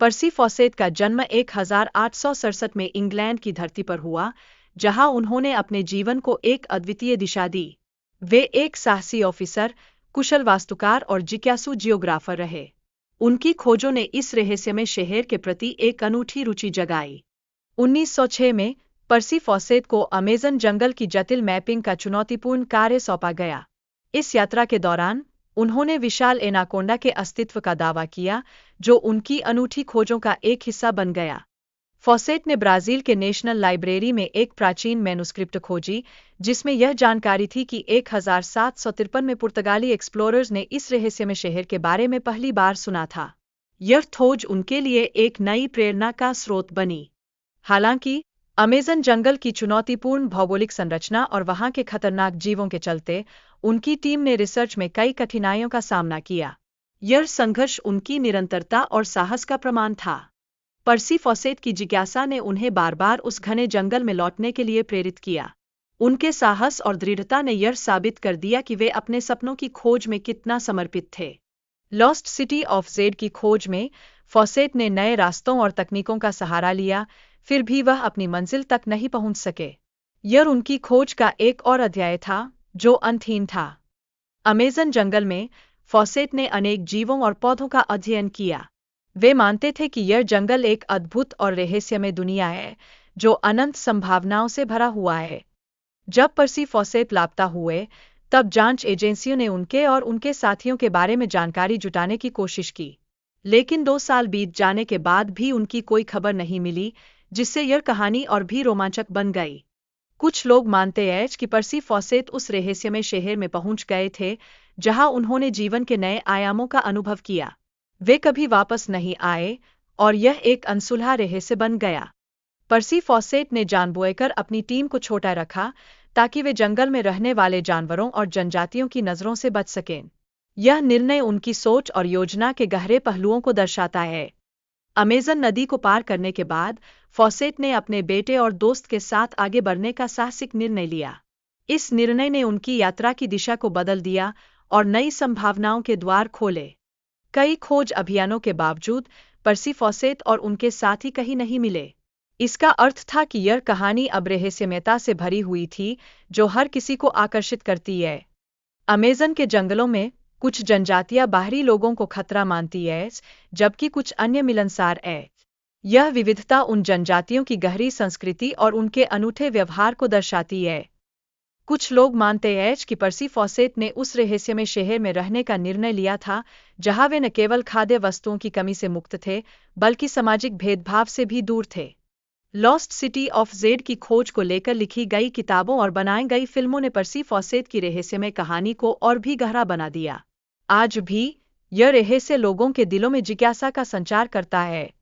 पर्सी faucet का जन्म 1867 में इंग्लैंड की धरती पर हुआ, जहां उन्होंने अपने जीवन को एक अद्वितीय दिशा दी। वे एक साहसी ऑफिसर, कुशल वास्तुकार और जिज्ञासु जियोग्राफर रहे। उनकी खोजों ने इस रहस्यमय शहर के प्रति एक अनूठी रुचि जगाई। 1906 में पर्सी फॉसेट को अमेज़न जंगल की जटिल मैपिंग का चुनौतीपूर्ण कार्य सौंपा गया। इस यात्रा के दौरान उन्होंने विशाल एनाकोंडा के अस्तित्व का दावा किया, जो उनकी अनूठी खोजों का एक हिस्सा बन गया। फॉसेट ने ब्राज़ील के नेशनल लाइब्रेरी में एक प्राचीन मैन्युस्क्रिप्ट खोजी, जिसमें यह जानकारी थी कि 1753 में पुर्तगाली एक्सप्लोरर्स ने इस रहस्यमय शहर के बारे में पहली बार सुना था। यह खोज उनके लिए एक नई प्रेरणा का स्रोत बनी। हालांकि अमेज़न जंगल की चुनौतीपूर्ण भौगोलिक संरचना और वहां के खतरनाक जीवों के चलते उनकी टीम ने रिसर्च में कई कठिनाइयों का सामना किया। यह संघर्ष उनकी निरंतरता और साहस का प्रमाण था। पर्सी फॉसेट की जिज्ञासा ने उन्हें बार-बार उस घने जंगल में लौटने के लिए प्रेरित किया। उनके साहस और दृढ़ता ने यह साबित कर दिया कि वे अपने सपनों की खोज में कितना समर्पित थे। लॉस्ट सिटी ऑफ जेड की खोज में फॉसेट ने नए रास्तों और तकनीकों का सहारा लिया, फिर भी वह अपनी मंजिल तक नहीं पहुंच सके। यह उनकी खोज का एक और अध्याय था, जो अंतहीन था। अमेज़न जंगल में फॉसेट ने अनेक जीवों और पौधों का अध्ययन किया। वे मानते थे कि यह जंगल एक अद्भुत और रहस्यमय दुनिया है, जो अनंत संभावनाओं से भरा हुआ है। जब पर्सी फॉसेट लापता हुए, तब जांच एजेंसियों ने उनके और उनके साथियों के बारे में जानकारी जुटाने की कोशिश की। लेकिन 2 साल बीत जाने के बाद भी उनकी कोई खबर नहीं मिली, जिससे यह कहानी और भी रोमांचक बन गई। कुछ लोग मानते हैं कि पर्सी फॉसेट उस रहस्यमय शहर में पहुंच गए थे, जहां उन्होंने जीवन के नए आयामों का अनुभव किया। वे कभी वापस नहीं आए और यह एक अनसुलझा रहस्य बन गया। पर्सी फॉसेट ने जानबूझकर अपनी टीम को छोटा रखा, ताकि वे जंगल में रहने वाले जानवरों और जनजातियों की नज़रों से बच सकें। यह निर्णय उनकी सोच और योजना के गहरे पहलुओं को दर्शाता है। अमेज़न नदी को पार करने के बाद फॉसेट ने अपने बेटे और दोस्त के साथ आगे बढ़ने का साहसिक निर्णय लिया। इस निर्णय ने उनकी यात्रा की दिशा को बदल दिया और नई संभावनाओं के द्वार खोले। कई खोज अभियानों के बावजूद पर्सी फॉसेट और उनके साथी कहीं नहीं मिले। इसका अर्थ था कि यह कहानी अब रहस्यमयता से भरी हुई थी, जो हर किसी को आकर्षित करती है। अमेज़न के जंगलों में कुछ जनजातियां बाहरी लोगों को खतरा मानती हैं, जबकि कुछ अन्य मिलनसार हैं। यह विविधता उन जनजातियों की गहरी संस्कृति और उनके अनूठे व्यवहार को दर्शाती है। कुछ लोग मानते हैं कि पर्सी फॉसेट ने उस रहस्यमय शहर में रहने का निर्णय लिया था, जहां वे न केवल खाद्य वस्तुओं की कमी से मुक्त थे, बल्कि सामाजिक भेदभाव से भी दूर थे। लॉस्ट सिटी ऑफ जेड की खोज को लेकर लिखी गई किताबों और बनाई गई फिल्मों ने पर्सी फॉसेट की रहस्यमय कहानी को और भी गहरा बना दिया। आज भी यह रहस्य लोगों के दिलों में जिज्ञासा का संचार करता है।